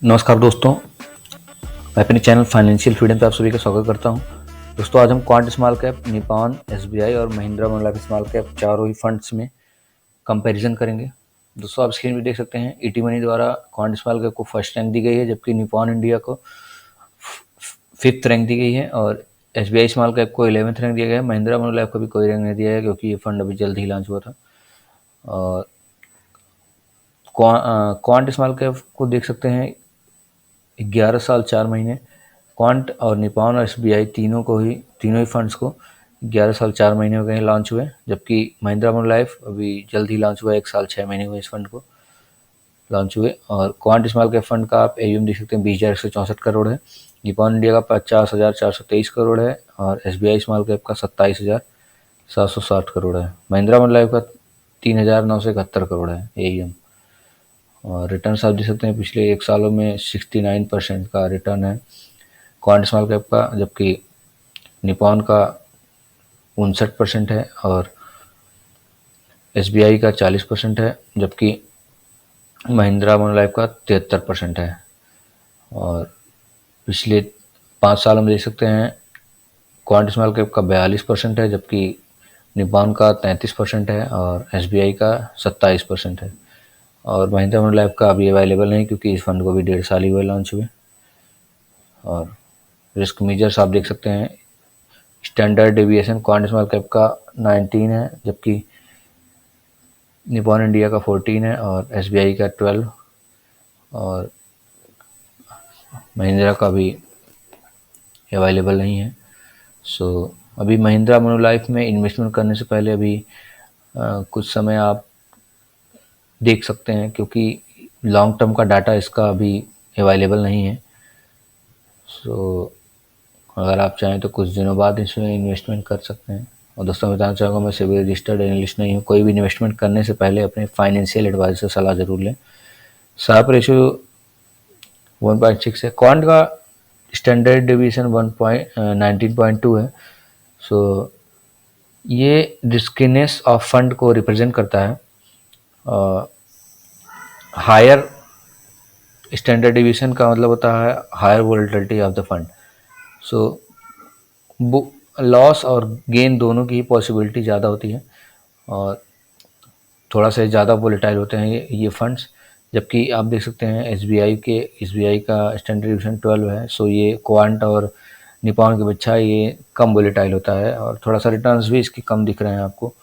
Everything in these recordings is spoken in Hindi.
नमस्कार दोस्तों, मैं अपने चैनल फाइनेंशियल फ्रीडम पे आप सभी का स्वागत करता हूं। दोस्तों, आज हम quant small cap, Nippon, SBI और महिंद्रा मनोलाइफ स्मॉल कैप चारों ही फंड्स में कंपैरिजन करेंगे। दोस्तों, आप स्क्रीन पे देख सकते हैं ईटी मनी द्वारा क्वांट स्मॉल कैप को फर्स्ट रैंक दी गई है, जबकि निपॉन इंडिया को फिफ्थ रैंक दी गई है और एसबीआई स्मॉल कैप को 11th रैंक दिया गया है। महिंद्रा मनोलाइफ को भी कोई रैंक नहीं दिया है क्योंकि ये फंड अभी जल्द ही लॉन्च हुआ था। और क्वांट स्मॉल कैप को देख सकते हैं 11 साल 4 महीने। क्वांट और निपॉन और एसबीआई तीनों ही फंड्स को 11 साल 4 महीने हो गए लॉन्च हुए, जबकि महिंद्रा मनोलाइफ अभी जल्द ही लॉन्च हुआ है, 1 साल 6 महीने हुए इस फंड को लॉन्च हुए। और क्वांट स्मॉल कैप फंड का आप एयूएम देख सकते हैं 20,164 करोड़ है। निपॉन इंडिया का 50,423 करोड़ है और एसबीआई स्मॉल कैप का 27,760 करोड़ है। महिंद्रा मनोलाइफ का 3,971 करोड़ है एयूएम। और रिटर्न आप देख सकते हैं पिछले 1 सालों में 69% का रिटर्न है क्वांट स्मॉल कैप का, जबकि निपॉन का 59% है और एसबीआई का 40% है, जबकि महिंद्रा मनोलाइफ का 73% है। और पिछले 5 सालों में देख सकते हैं क्वांट स्मॉल कैप का 42% है, जबकि निपॉन का 33% है और एसबीआई का 27% है। और महिंद्रा मनोलाइफ का अभी अवेलेबल नहीं क्योंकि इस फंड को भी 1.5 साल ही हुए लॉन्च हुए। और रिस्क मेजर्स आप देख सकते हैं standard deviation quant small cap का 19 है, जबकि निपॉन इंडिया का 14 है और एसबीआई का 12 और महिंद्रा का भी अवेलेबल नहीं है। अभी महिंद्रा मनोलाइफ में इन्वेस्टमेंट करने से पहले अभी कुछ समय आप देख सकते हैं क्योंकि लॉन्ग टर्म का डाटा इसका अभी अवेलेबल नहीं है। अगर आप चाहें तो कुछ दिनों बाद इसमें इन्वेस्टमेंट कर सकते हैं। और दोस्तों, मैं बताना चाहूँगा मैं सेबी रजिस्टर्ड एनालिस्ट नहीं हूँ। कोई भी इन्वेस्टमेंट करने से पहले अपने फाइनेंशियल एडवाइजर से सलाह जरूर लें। शार्प रेशियो 1.6 है। क्वांट का स्टैंडर्ड डेविएशन 19.2 है। ये रिस्कीनेस ऑफ फंड को रिप्रेजेंट करता है। हायर स्टैंडर्ड डेविएशन का मतलब होता है higher volatility of the fund. Loss और गेन दोनों की पॉसिबिलिटी ज़्यादा होती है और थोड़ा सा ज़्यादा वोलेटाइल होते हैं ये फंड्स। जबकि आप देख सकते हैं एसबीआई का स्टैंडर्ड डेविएशन 12 है। ये क्वांट और निपॉन के बच्चा ये कम वोलेटाइल होता है और थोड़ा सा रिटर्न्स भी इसके कम दिख रहे हैं आपको।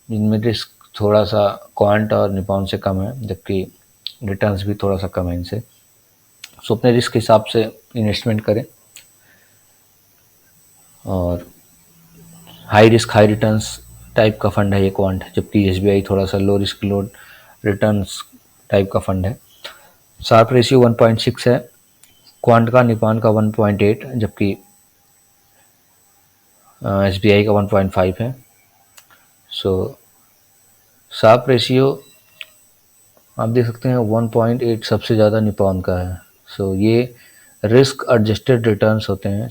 इनमें रिस्क थोड़ा सा क्वांट और निपॉन से कम है, जबकि रिटर्न्स भी थोड़ा सा कम है इनसे। अपने रिस्क के हिसाब से इन्वेस्टमेंट करें। और high risk high returns type का फंड है ये क्वांट, जबकि एसबीआई थोड़ा सा लो रिस्क लो रिटर्न्स टाइप का फंड है। शार्प रेशियो 1.6 है क्वांट का, निपॉन का 1.8, जबकि एसबीआई का 1.5 है। शार्प रेशियो आप देख सकते हैं 1.8 सबसे ज़्यादा निपॉन का है। ये रिस्क एडजस्टेड रिटर्न्स होते हैं।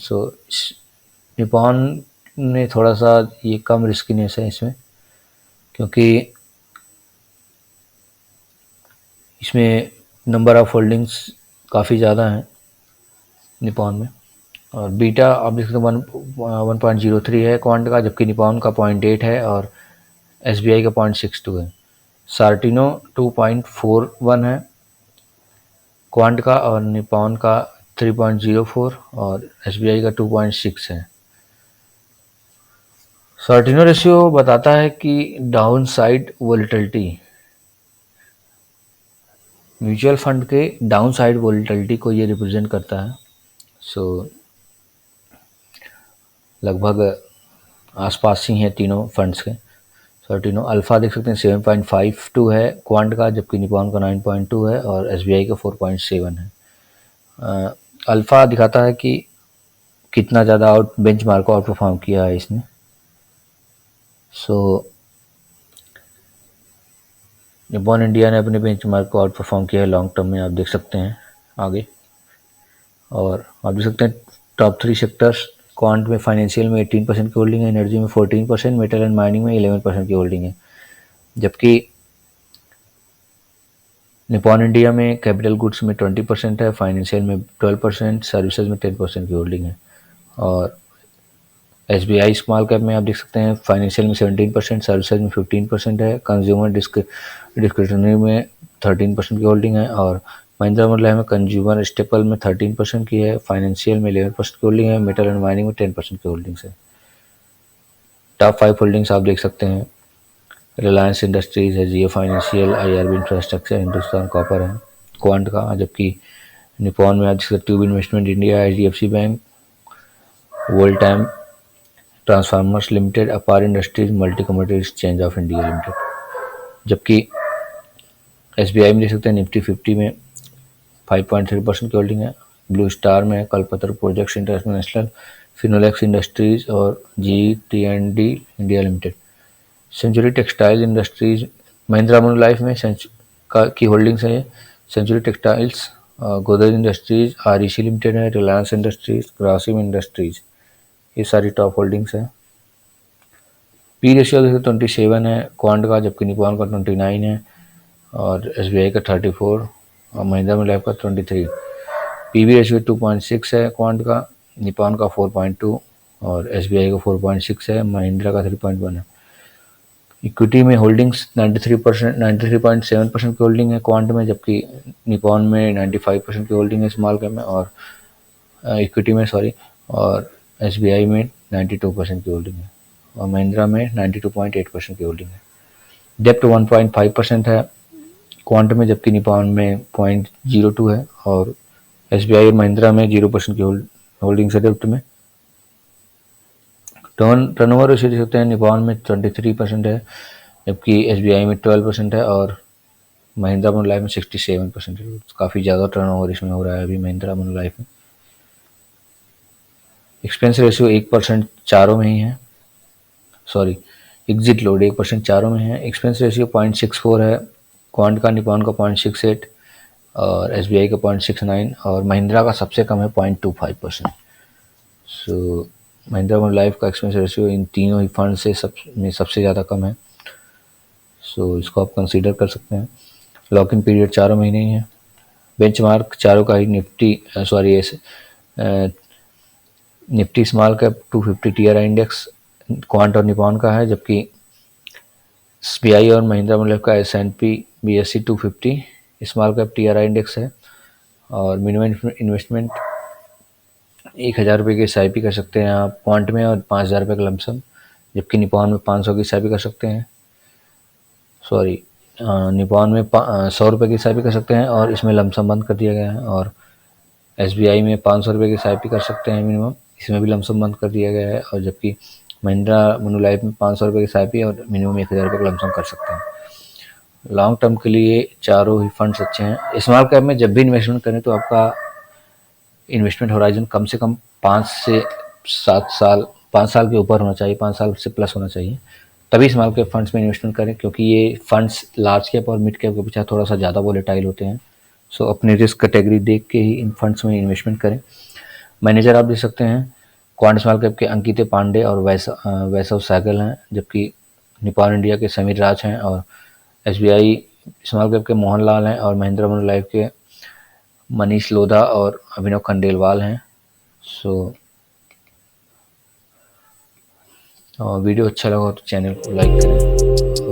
निपॉन ने थोड़ा सा ये कम रिस्कीनेस है इसमें, क्योंकि इसमें नंबर ऑफ होल्डिंग्स काफ़ी ज़्यादा हैं निपॉन में। और बीटा आप देख सकते हैं 1.03 है क्वांट का, जबकि निपॉन का 0.8 है और एसबीआई का 0.62 है। सार्टिनो 2.41 है क्वांट का और निपॉन का 3.04 और एसबीआई का 2.6 है। सार्टिनो रेशियो बताता है कि down side volatility, mutual fund के डाउन साइड वोलेटिलिटी को ये रिप्रेजेंट करता है। लगभग आसपास ही हैं तीनों फंड्स के। सार्टिनो अल्फ़ा देख सकते हैं 7.52 है क्वांट का, जबकि निपॉन का 9.2 है और एसबीआई का 4.7 है। अल्फ़ा दिखाता है कि कितना ज़्यादा बेंचमार्क को आउट परफॉर्म किया है इसने। निपॉन इंडिया ने अपने बेंचमार्क को आउट परफॉर्म किया है लॉन्ग टर्म में, आप देख सकते हैं आगे। और आप देख सकते हैं टॉप 3 सेक्टर्स क्वांट में फाइनेंशियल में 18% की होल्डिंग है, एनर्जी में 14%, मेटल एंड माइनिंग में 11% की होल्डिंग है। जबकि निपॉन इंडिया में कैपिटल गुड्स में 20% है, फाइनेंशियल में 12%, सर्विसेज में 10% की होल्डिंग है। और एसबीआई स्मॉल कैप में आप देख सकते हैं फाइनेंशियल में 17%, सर्विसेज में 15% है, कंज्यूमर डिस्क्रिशनरी में 13% की होल्डिंग है, और महिंद्रा एंड में कंज्यूमर स्टेपल में 13% की है, फाइनेंशियल में 11% की होल्डिंग है, मेटल एंड माइनिंग में 10% की होल्डिंग्स है। टॉप 5 होल्डिंग्स आप देख सकते हैं, रिलायंस इंडस्ट्रीज है, Jio Financial, IRB Infrastructure, Hindustan Copper है क्वांट का, जबकि निपॉन में आज Tube Investment India, HDFC Bank, Voltamp Transformers Limited, Apar Industries, Multi Commodity Exchange of India Limited. जबकि एसबीआई में देख सकते हैं निफ्टी 50 में 5.3% की होल्डिंग है, ब्लू स्टार में Kalpataru Projects International, Finolex Industries और GT&D India Limited. Century Textile Industries, Mahindra Manulife में की होल्डिंग्स है, Century Textiles, Godrej Industries, REC Limited है, रिलायंस इंडस्ट्रीज, ग्रासिम इंडस्ट्रीज, ये सारी टॉप होल्डिंग्स हैं। पी रेशियो देखिए 27 है क्वांट का, जबकि निपॉन का 29 है, और एसबीआई का 34 और महिंद्रा मनुलाइफ का 23। पीवी रेशियो 2.6 है क्वांट का, निपॉन का 4.2 और एसबीआई का 4.6 है, महिंद्रा का 3.1 है। इक्विटी में होल्डिंग्स 93.7% की होल्डिंग है क्वांट में, जबकि निपॉन में 95% की होल्डिंग है स्मॉल कैप में, और इक्विटी में और एसबीआई में 92% की होल्डिंग है, और महिंद्रा में 92.8% की होल्डिंग है। डेप्ट 1.5% है क्वांट में, जबकि निपॉन में 0.02 है, और एसबीआई और महिंद्रा में 0% की होल्डिंग्स है डेप्ट में। टर्नओवर रेशियो देख सकते हैं, निपॉन में 23% है, जबकि एसबीआई में 12% है, और महिंद्रा मनुलाइफ में 67% है। काफ़ी ज़्यादा टर्नओवर इसमें हो रहा है अभी महिंद्रा मनुलाइफ में। एक्सपेंस रेशियो 1% चारों में ही है, एग्जिट लोड 1% चारों में है। एक्सपेंस रेशियो 0.64 है क्वांट का, निपॉन का 0.68 और एसबीआई का 0.69, और महिंद्रा का सबसे कम है 0.25%। सो महिंद्रा मनुलाइफ का एक्सपेंस रेशियो इन तीनों ही फंड से सबसे ज़्यादा कम है। सो इसको आप कंसीडर कर सकते हैं। लॉक इन पीरियड 4 महीने ही है। बेंचमार्क चारों का ही Nifty Small Cap 250 TRI index Quant और निपॉन का है, जबकि एसबीआई और महिंद्रा मनुलाइफ का S&P BSE 250 small cap TRI index है, और मिनिमम इन्वेस्टमेंट 1,000 रुपये की SIP कर सकते हैं आप क्वांट में, और 5,000 रुपये का लमसम, जबकि निपॉन में 500 की SIP कर सकते हैं। निपॉन में 100 रुपये की SIP कर सकते हैं, और इसमें लमसम बंद कर दिया गया है। और एसबीआई में 500 रुपये की SIP कर सकते हैं मिनिमम, इसमें भी लमसम बंद कर दिया गया है। और जबकि महिंद्रा मनुलाइफ में 500 रुपये की SIP और मिनिमम 1,000 रुपये का लमसम कर सकते हैं। लॉन्ग टर्म के लिए चारों ही फंड्स अच्छे हैं। स्मॉल कैप में जब भी इन्वेस्टमेंट करें तो आपका इन्वेस्टमेंट होराइजन कम से कम 5 से 7 साल, 5 साल के ऊपर होना चाहिए, 5 साल से प्लस होना चाहिए, तभी स्मॉल कैप फंड्स में इन्वेस्टमेंट करें, क्योंकि ये फंड्स लार्ज कैप और मिड कैप के पीछे थोड़ा सा ज़्यादा वोलेटाइल होते हैं। सो अपने रिस्क कैटेगरी देख के ही इन फंड्स में इन्वेस्टमेंट करें। मैनेजर आप देख सकते हैं क्वांट स्मॉल कैप के अंकित पांडे और वैसव सहगल हैं, जबकि निपॉन इंडिया के समीर राज हैं, और एसबीआई स्मॉल कैप के मोहन लाल हैं, और महिंद्रा मनुलाइफ के मनीष लोधा और अभिनव खंडेलवाल हैं। वीडियो अच्छा लगा तो चैनल को लाइक करें।